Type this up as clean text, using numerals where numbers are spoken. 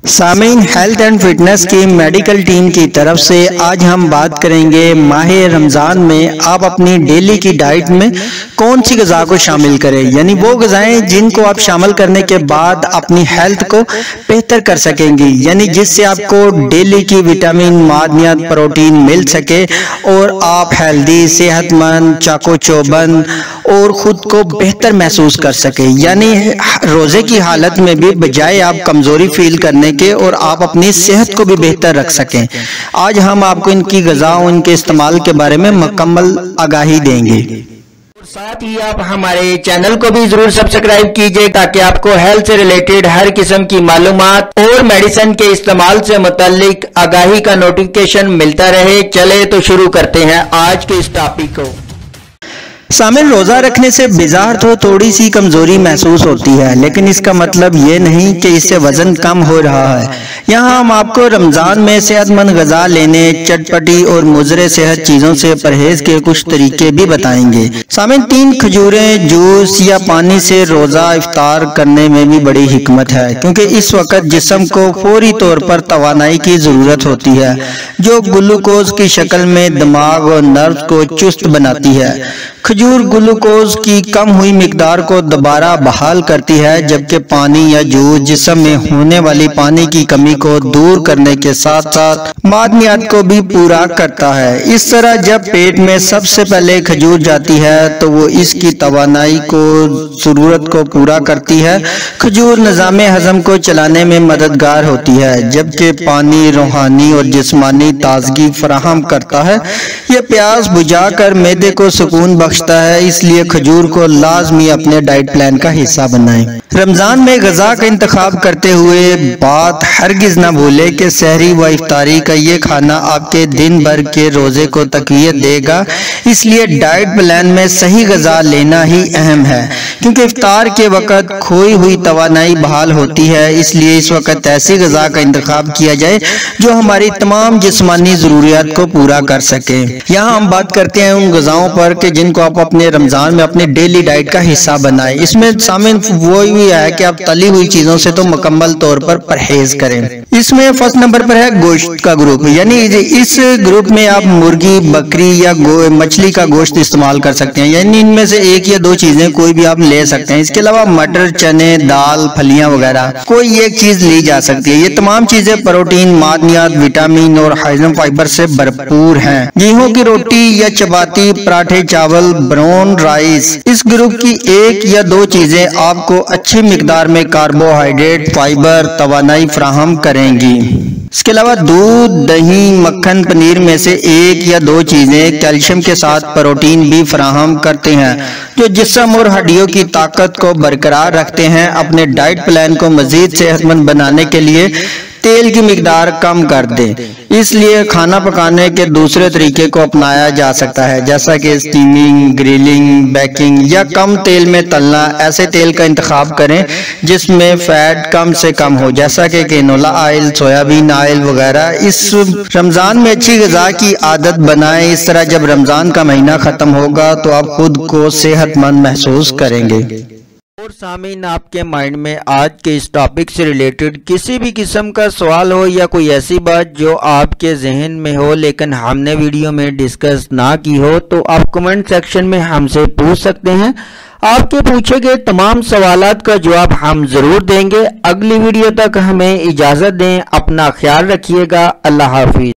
सामीन, health and fitness की medical team की तरफ से आज हम बात करेंगे माह रमज़ान में आप अपनी डेली की डाइट में कौन सी ग़िज़ा को शामिल करें, यानी वो ग़िज़ाएं जिनको आप शामिल करने के बाद अपनी हेल्थ को बेहतर कर सकेंगी, यानी जिससे आपको डेली की विटामिन, मादनियात, प्रोटीन मिल सके और आप हेल्दी, सेहतमंद, चाको चौबंद और ख़ुद को बेहतर महसूस कर सके। यानी रोज़े की हालत में भी बजाय आप कमज़ोरी फील करने के और आप अपनी सेहत को भी बेहतर रख सकें। आज हम आपको इनकी ग़िज़ा और इनके इस्तेमाल के बारे में मुकम्मल आगाही देंगे। साथ ही आप हमारे चैनल को भी जरूर सब्सक्राइब कीजिए ताकि आपको हेल्थ से रिलेटेड हर किस्म की मालूमात और मेडिसिन के इस्तेमाल से मुताल्लिक आगाही का नोटिफिकेशन मिलता रहे। चले तो शुरू करते हैं आज के इस टॉपिक को। सामिल, रोज़ा रखने से बेजार तो थोड़ी सी कमज़ोरी महसूस होती है, लेकिन इसका मतलब ये नहीं कि इससे वज़न कम हो रहा है। यहाँ हम आपको रमज़ान में सेहतमंद ग़िज़ा लेने, चटपटी और मुज़रे सेहत चीज़ों से परहेज़ के कुछ तरीके भी बताएंगे। सामिल, 3 खजूरें, जूस या पानी से रोज़ा इफ्तार करने में भी बड़ी हिकमत है, क्योंकि इस वक्त जिस्म को फौरी तौर पर तवानाई की ज़रूरत होती है, जो ग्लूकोज की शक्ल में दिमाग और नर्व को चुस्त बनाती है। खजूर ग्लूकोज की कम हुई मिकदार को दोबारा बहाल करती है, जबकि पानी या जूस जिस्म में होने वाली पानी की कमी को दूर करने के साथ साथ मादनियात को भी पूरा करता है। इस तरह जब पेट में सबसे पहले खजूर जाती है तो वो इसकी तवानाई को जरूरत को पूरा करती है। खजूर निज़ाम हजम को चलाने में मददगार होती है, जबकि पानी रूहानी और जिस्मानी ताजगी फराहम करता है। यह प्यास बुझाकर मैदे को सुकून बख्शता है, इसलिए खजूर को लाजमी अपने डाइट प्लान का हिस्सा बनाएं। रमजान में ग़िज़ा का इंतखाब करते हुए बात हरगिज न भूले कि सहरी व इफ्तारी का ये खाना आपके दिन भर के रोजे को तक़वियत देगा। इसलिए डाइट प्लान में सही ग़िज़ा लेना ही अहम है, क्योंकि इफ्तार के वक्त खोई हुई तवानाई बहाल होती है। इसलिए इस वक्त ऐसी ग़िज़ा का इंतखाब किया जाए जो हमारी तमाम जिस्मानी ज़रूरियात को पूरा कर सके। यहाँ हम बात करते हैं उन ग़िज़ाओं पर कि जिनको आप अपने रमजान में अपने डेली डाइट का हिस्सा बनाएं। इसमें शामिल वो भी है कि आप तली हुई चीजों से तो मुकम्मल तौर पर परहेज करें। इसमें फर्स्ट नंबर पर है गोश्त का ग्रुप, यानी इस ग्रुप में आप मुर्गी, बकरी या मछली का गोश्त इस्तेमाल कर सकते हैं, यानी इनमें से 1 या 2 चीजें कोई भी आप ले सकते हैं। इसके अलावा मटर, चने, दाल, फलियां वगैरह कोई एक चीज ली जा सकती है। ये तमाम चीजें प्रोटीन, मादनियात, विटामिन और हाइड्रोजन फाइबर से भरपूर हैं। गेहूं की रोटी या चपाती, पराठे, चावल, ब्राउन राइस, इस ग्रुप की 1 या 2 चीजें आपको अच्छी मिकदार में कार्बोहाइड्रेट, फाइबर, तवानाई फराहम करेंगी। इसके अलावा दूध, दही, मक्खन, पनीर में से 1 या 2 चीजें कैल्शियम के साथ प्रोटीन भी फराहम करते हैं, जो जिस्म और हड्डियों की ताकत को बरकरार रखते हैं। अपने डाइट प्लान को मजीद सेहतमंद बनाने के लिए तेल की मिकदार कम कर दें। इसलिए खाना पकाने के दूसरे तरीके को अपनाया जा सकता है, जैसा कि स्टीमिंग, ग्रिलिंग, बेकिंग या कम तेल में तलना। ऐसे तेल का इंतखाब करें जिसमें फैट कम से कम हो, जैसा कि कैनोला ऑयल, सोयाबीन ऑयल वगैरह। इस रमजान में अच्छी ग़िज़ा की आदत बनाएं। इस तरह जब रमजान का महीना खत्म होगा तो आप खुद को सेहतमंद महसूस करेंगे। और सामीन, आपके माइंड में आज के इस टॉपिक से रिलेटेड किसी भी किस्म का सवाल हो या कोई ऐसी बात जो आपके जहन में हो लेकिन हमने वीडियो में डिस्कस ना की हो, तो आप कमेंट सेक्शन में हमसे पूछ सकते हैं। आपके पूछे गए तमाम सवालात का जवाब हम जरूर देंगे। अगली वीडियो तक हमें इजाज़त दें। अपना ख्याल रखिएगा। अल्लाह हाफिज।